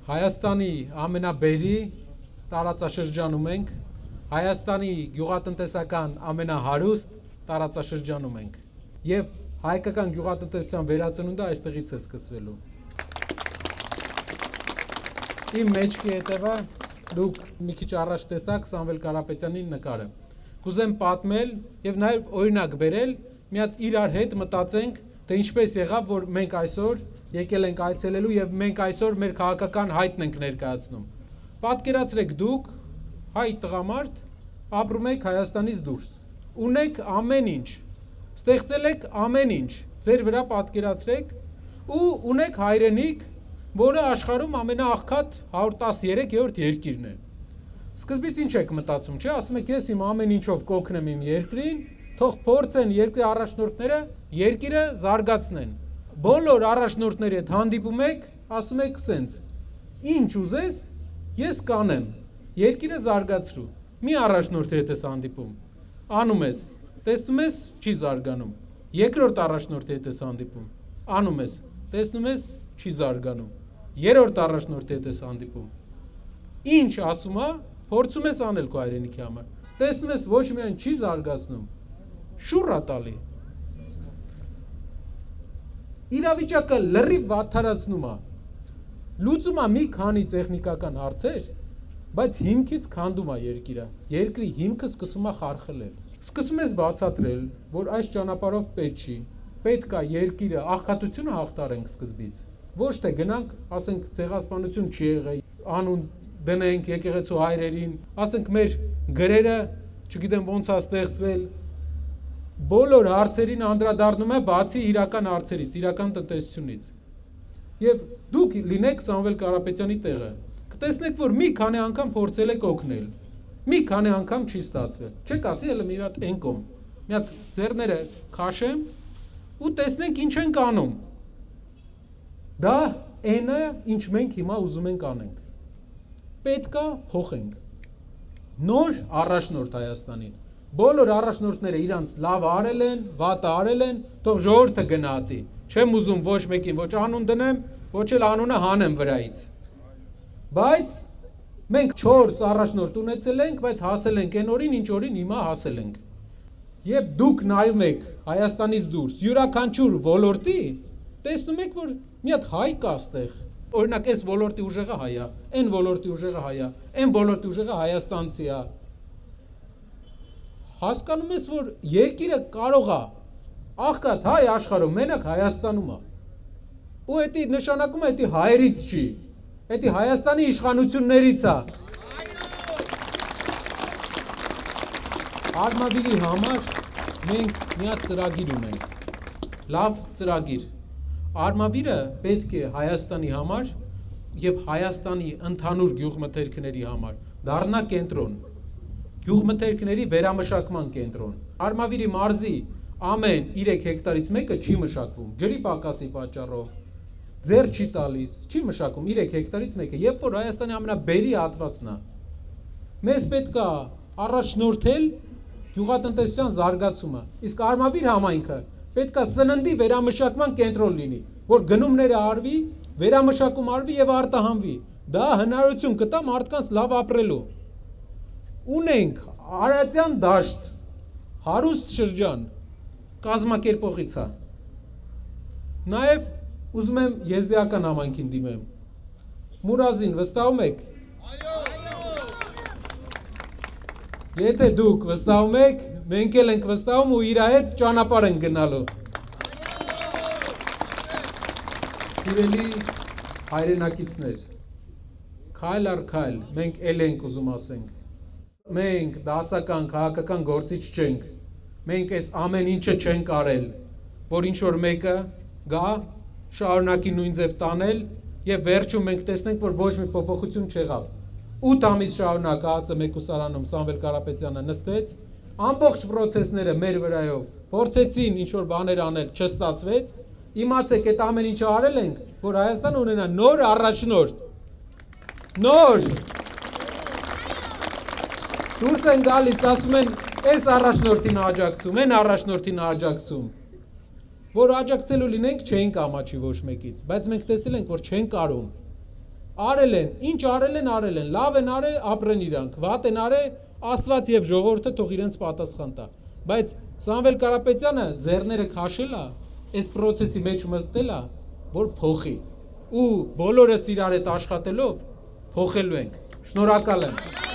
Հայաստանի ամենաբերի տարածաշրջանում ենք, Հայաստանի գյուղատնտեսական ամենահարուստ տարածաշրջանում ենք և հայկական գյուղատնտեսության վերածնունդը այստեղից է սկսվելու։ Իմ մեջքի հետևը դուք մի քիչ առաջ տեսաք Սամվել Կարապետյանի նկարը։ Կուզեմ պատմել և նաև օրինակ բերել, մի հատ իրար հետ մտածենք, թե ինչպես եղավ, որ մենք այսօր եկել ենք այցելելու և մենք այսօր մեր քաղաքական հայտն ենք ներկայացնում։ Պատկերացրեք դուք, հայ տղամարդ, ապրում եք Հայաստանից դուրս, ունեք ամեն ինչ, ստեղծել եք ամեն ինչ, ձեր վրա պատկերացրեք ու ունեք հայրենիք, որը աշխարհում ամենաաղքատ 113-րդ երկիրն է։ Սկզբից ինչ եք մտածում, չէ՞, ասում եք ես իմ ամեն ինչով կօգնեմ իմ երկրին, թող փորձեն երկրի առաջնորդները երկիրը զարգացնեն։ Բոլոր առաջնորդների հետ հանդիպում եք, ասում եք սենց. ինչ ուզես, ես կանեմ, երկիրը զարգացրու։ Մի առաջնորդի հետ ես հանդիպում, անում ես, տեսնում ես, չի զարգանում։ Երկրորդ առաջնորդի հետ ես հանդիպում, անում ես, տեսնում ես, չի զարգանում։ Երրորդ առաջնորդի հետ ես հանդիպում, ինչ ասում է, փորձում ես անել քո հայրենիքի համար, տեսնում ես ոչ միայն չի զարգացնում, շուռ է տալի։ Իրավիճակը լրիվ վատթարացնում է, լուծում է մի քանի տեխնիկական հարցեր, բայց հիմքից քանդում է երկիրը, երկրի հիմքը սկսում է խարխլել։ Սկսում ես բացատրել, որ այս ճանապարհով պետք չի, պետք է երկիրը աղքատությունը հաղթարենք սկզբից, ոչ թե գնանք, ասենք ցեղասպանություն չի եղել, անուն դնենք եկեղեցու հայրերին, ասենք մեր գրերը, չգիտեմ ոնց է ստեղծվել, բոլոր հարցերին անդրադառնում է բացի իրական հարցերից, իրական տնտեսությունից։ Եվ դուք լինեք Սամվել Կարապետյանի տեղը, կտեսնեք, որ մի քանի անգամ փորձել եք օգնել, մի քանի անգամ չի ստացվել, չեք ասի հələ մի հատ էնկոմ, մի հատ ձեռները քաշեմ ու տեսնենք ինչ ենք անում։ Դա այն է, ինչ մենք հիմա ուզում ենք անենք։ Պետք է փոխենք։ Նոր առաջնորդ Հայաստանին։ Բոլոր առաջնորդները իրանց լավ արել են, վատը արել են, թող ժողովուրդը գնահատի։ Չեմ ուզում ոչ մեկին ոչ անուն դնեմ, ոչ էլ անունը հանեմ վրայից։ Բայց մենք 4 առաջնորդ ունեցել ենք, բայց հասել ենք այն օրին, ինչ օրին հիմա հասել ենք։ Եվ դուք նայում եք Հայաստանից դուրս յուրաքանչյուր ոլորտի, տեսնում եք, որ մի հատ հայ կա այստեղ։ Օրինակ, այս ոլորտի ուժեղը հայ է, այն ոլորտի ուժեղը հայ է, այն ոլորտի ուժեղը հայաստանցի է։ Հասկանում ես, որ երկիրը կարող է աղքատ հայ աշխարհում մենակ Հայաստանում է։ Ու դա նշանակում է, դա հայերից չի, դա Հայաստանի իշխանություններից է։ Արմավիրի համար մենք մի հատ ծրագիր ունենք, լավ ծրագիր։ Արմավիրը պետք է Հայաստանի համար և Հայաստանի ընդհանուր գյուղմթերքների համար դառնա կենտրոն, գյուղմթերքների վերամշակման կենտրոն։ Արմավիրի մարզի ամեն 3 հեկտարից մեկը չի մշակվում, ջրի պակասի պատճառով, ձեռ չի տալիս, չի մշակում 3 հեկտարից մեկը, երբ որ Հայաստանի ամենաբերի հատվածն է։ Մեզ պետք է առաջնորդել գյուղատնտեսության զարգացումը, իսկ Արմավիր համայնքը պետք է սննդի վերամշակման կենտրոն լինի, որ գնումները արվի, վերամշակում արվի և արտահանվի։ Դա հնարավորություն կտա մարդկանց լավ ապրելու։ Ունենք Արարատյան դաշտ, հարուստ շրջան, կազմակերպողից է։ Նաև ուզում եմ եզդիական համայնքին դիմեմ։ Մուրազին վստահում եք։ Եթե դուք վստահում եք, մենք էլ ենք վստահում ու իր հետ ճանապարհ ենք գնալու։ Սիրելի հայրենակիցներ, քայլ առ քայլ մենք էլ ենք ուզում ասենք։ Մենք դասական, քաղաքական գործիչ չենք։ Մենք այս ամեն ինչը չենք արել, որ ինչ-որ մեկը գա, շարունակի նույն ձև տանել և վերջում մենք տեսնենք, որ ոչ մի փոփոխություն չեղավ։ 8 ամիս շարունակ ԱԱԾ մեկուսարանում Սամվել Կարապետյանը նստեց, ամբողջ պրոցեսները մեր վրայով փորձեցին ինչ-որ բաներ անել, չստացվեց, իմացեք այդ ամեն ինչը արել ենք, որ Հայաստանը ունենա նոր առաջնորդ, նոր, դուրս են գալիս, ասում են, այս առաջնորդին աջակցում, այն առաջնորդին աջակցում, որ աջակցելու լինենք չենք ամաչի ոչ մեկից, բայց մենք տեսել ենք, որ չեն կարում, արել են, ինչ արել են, լավ են արել, ապրեն իրանք, վատ են արել, Աստված եւ ժողովուրդը թող իրենց պատասխան տա։ Բայց Սամվել Կարապետյանը ձեռները քաշել է, այս process-ի մեջ մտնել է, որ փոխի։ Ու բոլորս իրար հետ աշխատելով փոխելու ենք։ Շնորհակալ եմ։